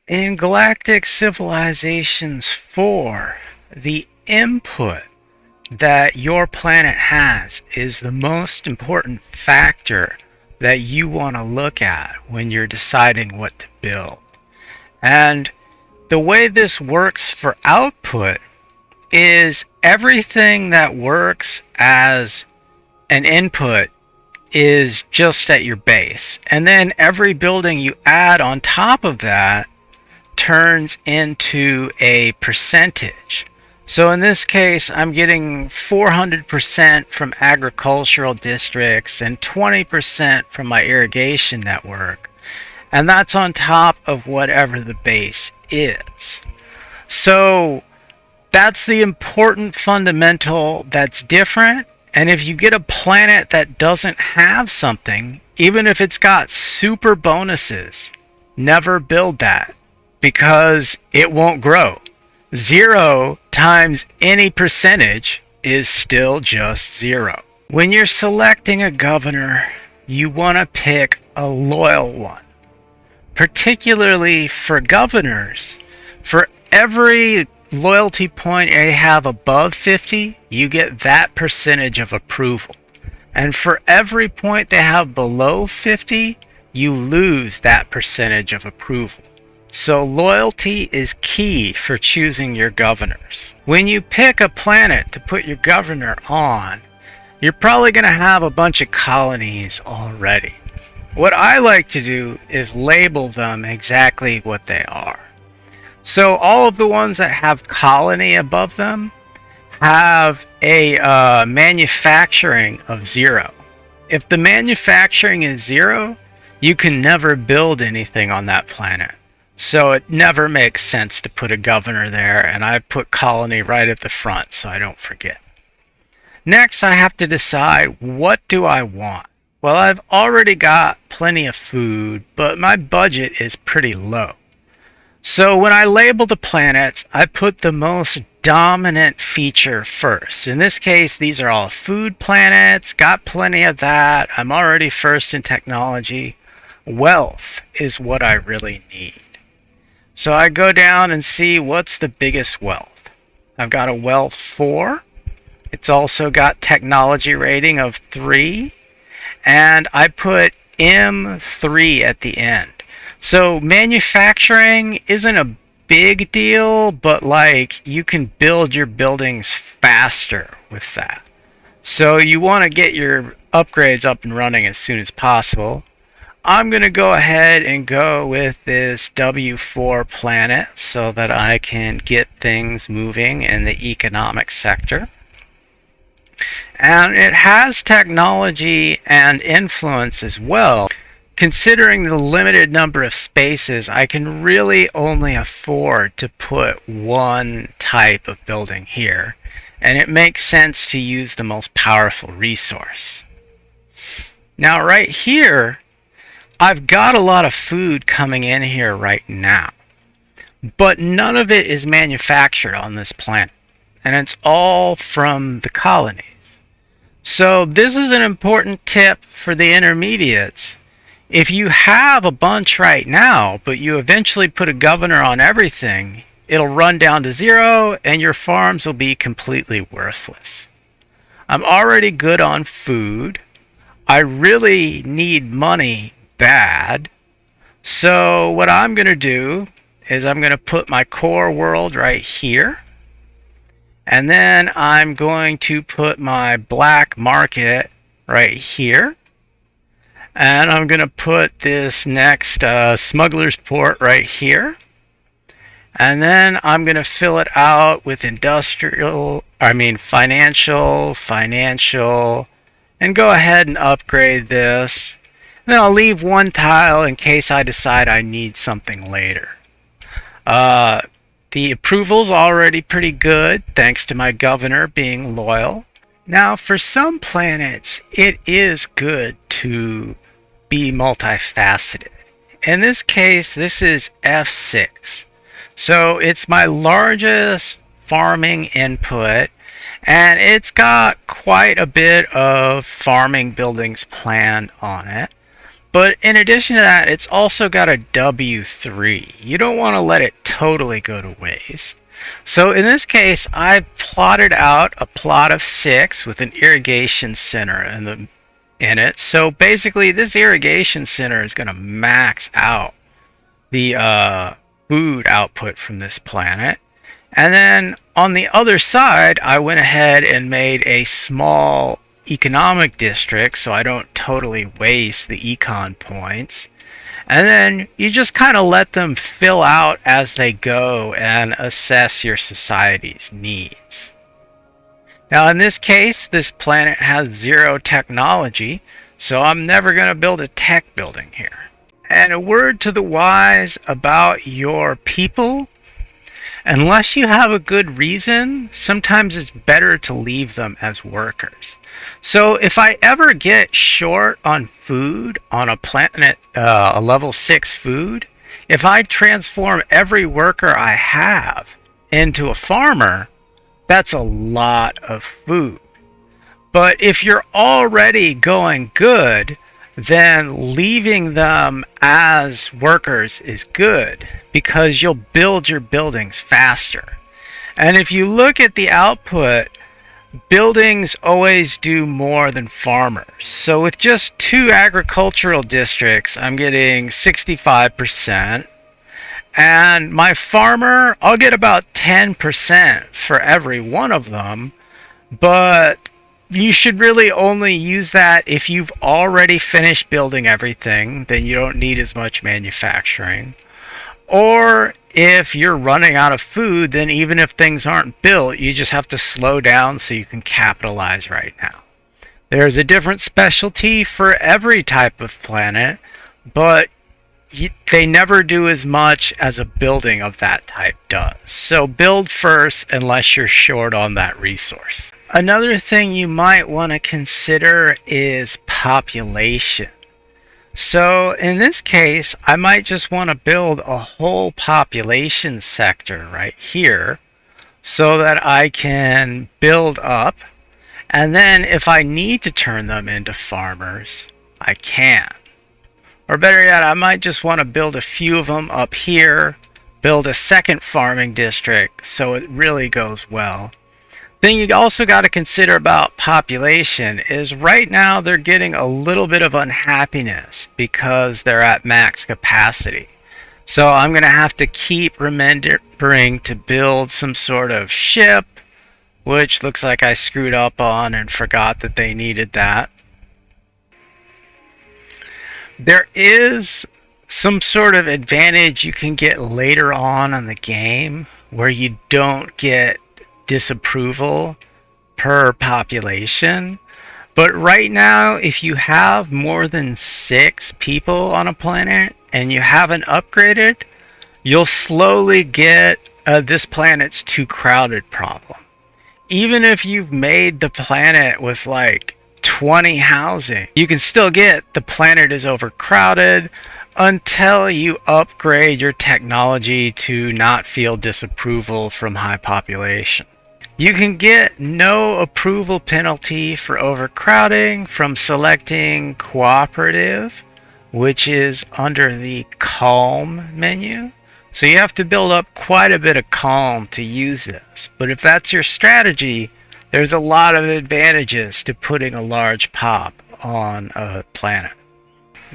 In Galactic Civilizations 4, the input that your planet has is the most important factor that you want to look at when you're deciding what to build. And the way this works for output is everything that works as an input is just at your base. And then every building you add on top of that turns into a percentage. So in this case, I'm getting 400% from agricultural districts and 20% from my irrigation network. And that's on top of whatever the base is. So that's the important fundamental that's different. And if you get a planet that doesn't have something, even if it's got super bonuses, never build that because it won't grow. 0 times any percentage is still just 0. When you're selecting a governor, you want to pick a loyal one. Particularly for governors, for every loyalty point they have above 50, you get that percentage of approval. And for every point they have below 50, you lose that percentage of approval. So loyalty is key for choosing your governors. When you pick a planet to put your governor on, you're probably going to have a bunch of colonies already. What I like to do is label them exactly what they are. So all of the ones that have colony above them have a manufacturing of 0. If the manufacturing is 0, you can never build anything on that planet. So it never makes sense to put a governor there, and I put colony right at the front so I don't forget. Next, I have to decide, what do I want? Well, I've already got plenty of food, but my budget is pretty low. So when I label the planets, I put the most dominant feature first. In this case, these are all food planets, got plenty of that. I'm already first in technology. Wealth is what I really need. So I go down and see what's the biggest wealth. I've got a wealth 4. It's also got technology rating of 3. And I put M3 at the end. So manufacturing isn't a big deal, but like you can build your buildings faster with that. So you want to get your upgrades up and running as soon as possible. I'm going to go ahead and go with this W4 planet so that I can get things moving in the economic sector. And it has technology and influence as well. Considering the limited number of spaces, I can really only afford to put one type of building here. And it makes sense to use the most powerful resource. Now right here, I've got a lot of food coming in here right now. But none of it is manufactured on this planet. And it's all from the colonies. So this is an important tip for the intermediates. If you have a bunch right now, but you eventually put a governor on everything, it'll run down to 0 and your farms will be completely worthless. I'm already good on food. I really need money bad. So what I'm going to do is I'm going to put my core world right here. And then I'm going to put my black market right here. And I'm going to put this next smuggler's port right here. And then I'm going to fill it out with financial, and go ahead and upgrade this. Then I'll leave one tile in case I decide I need something later. The approval's already pretty good, thanks to my governor being loyal. Now, for some planets, it is good to be multifaceted. In this case, this is F6. So it's my largest farming input, and it's got quite a bit of farming buildings planned on it. But in addition to that, it's also got a W3. You don't want to let it totally go to waste. So in this case, I've plotted out a plot of 6 with an irrigation center in it. So basically, this irrigation center is going to max out the food output from this planet. And then on the other side, I went ahead and made a small economic district so I don't totally waste the econ points. And then you just kind of let them fill out as they go and assess your society's needs. Now in this case, this planet has 0 technology, so I'm never going to build a tech building here. And a word to the wise about your people: unless you have a good reason, sometimes it's better to leave them as workers. So if I ever get short on food on a planet, a level 6 food, if I transform every worker I have into a farmer, that's a lot of food. But if you're already going good, then leaving them as workers is good because you'll build your buildings faster. And if you look at the output, buildings always do more than farmers. So with just 2 agricultural districts, I'm getting 65%. And my farmer, I'll get about 10% for every one of them. But you should really only use that if you've already finished building everything, then you don't need as much manufacturing. Or if you're running out of food, then even if things aren't built, you just have to slow down so you can capitalize right now. There's a different specialty for every type of planet, but they never do as much as a building of that type does. So build first unless you're short on that resource. Another thing you might want to consider is population. So in this case, I might just want to build a whole population sector right here so that I can build up. And then if I need to turn them into farmers, I can. Or better yet, I might just want to build a few of them up here, build a second farming district so it really goes well. Thing you also got to consider about population is right now they're getting a little bit of unhappiness because they're at max capacity. So I'm going to have to keep remembering to build some sort of ship, which looks like I screwed up on and forgot that they needed that. There is some sort of advantage you can get later on in the game where you don't get disapproval per population. But right now, if you have more than 6 people on a planet and you haven't upgraded, you'll slowly get this planet's too crowded problem. Even if you've made the planet with like 20 housing, you can still get the planet is overcrowded until you upgrade your technology to not feel disapproval from high population. You can get no approval penalty for overcrowding from selecting cooperative, which is under the calm menu. So you have to build up quite a bit of calm to use this. But if that's your strategy, there's a lot of advantages to putting a large pop on a planet.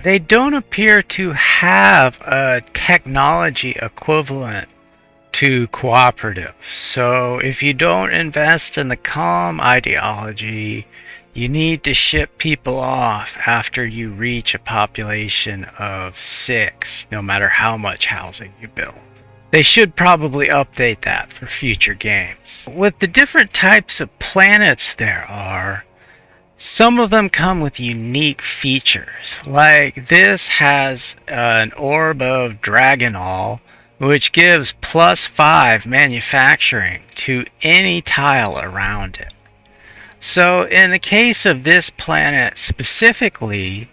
They don't appear to have a technology equivalent to cooperative. So if you don't invest in the calm ideology, you need to ship people off after you reach a population of 6, no matter how much housing you build. They should probably update that for future games. With the different types of planets there are, some of them come with unique features. Like this has an orb of Dragonol, which gives +5 manufacturing to any tile around it. So in the case of this planet specifically,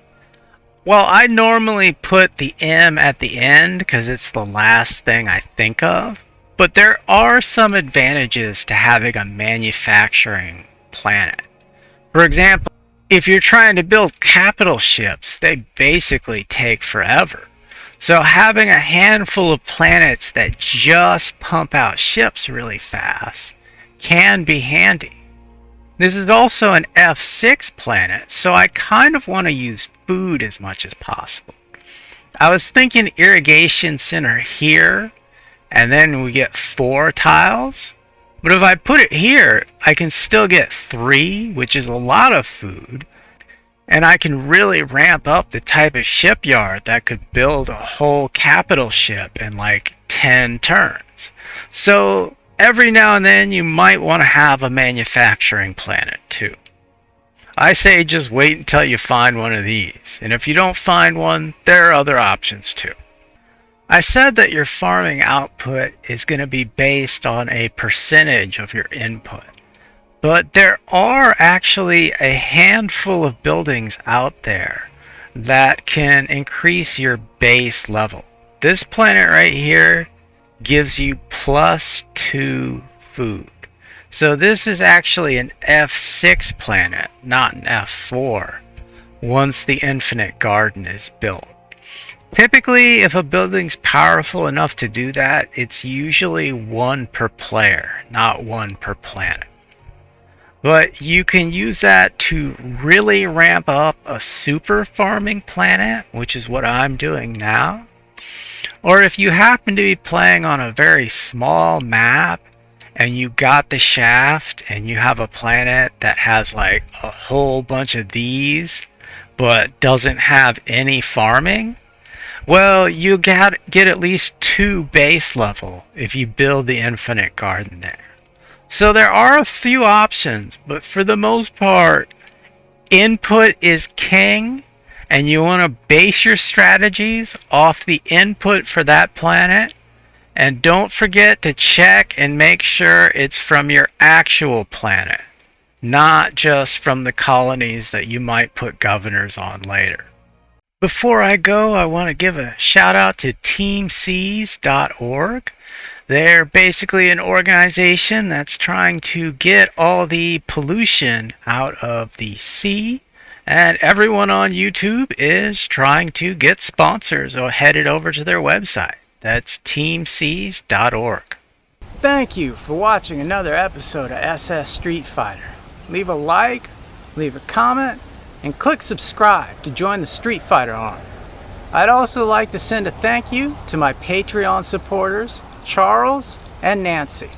well, I normally put the M at the end because it's the last thing I think of, but there are some advantages to having a manufacturing planet. For example, If you're trying to build capital ships, they basically take forever. So having a handful of planets that just pump out ships really fast can be handy. This is also an F6 planet, so I kind of want to use food as much as possible. I was thinking irrigation center here, and then we get 4 tiles. But if I put it here, I can still get 3, which is a lot of food. And I can really ramp up the type of shipyard that could build a whole capital ship in like 10 turns. So every now and then you might want to have a manufacturing planet too. I say just wait until you find one of these. And if you don't find one, there are other options too. I said that your farming output is going to be based on a percentage of your input. But there are actually a handful of buildings out there that can increase your base level. This planet right here gives you +2 food. So this is actually an F6 planet, not an F4, once the infinite garden is built. Typically, if a building's powerful enough to do that, it's usually 1 per player, not 1 per planet. But you can use that to really ramp up a super farming planet, which is what I'm doing now. Or if you happen to be playing on a very small map and you got the shaft and you have a planet that has like a whole bunch of these but doesn't have any farming, well, you get at least 2 base level if you build the infinite garden there. So there are a few options, but for the most part, input is king, and you want to base your strategies off the input for that planet. And don't forget to check and make sure it's from your actual planet, not just from the colonies that you might put governors on later. Before I go, I want to give a shout out to teamseas.org. They're basically an organization that's trying to get all the pollution out of the sea, and everyone on YouTube is trying to get sponsors or headed over to their website. That's teamseas.org. Thank you for watching another episode of SS Street Fighter. Leave a like, leave a comment, and click subscribe to join the Street Fighter army. I'd also like to send a thank you to my Patreon supporters, Charles and Nancy.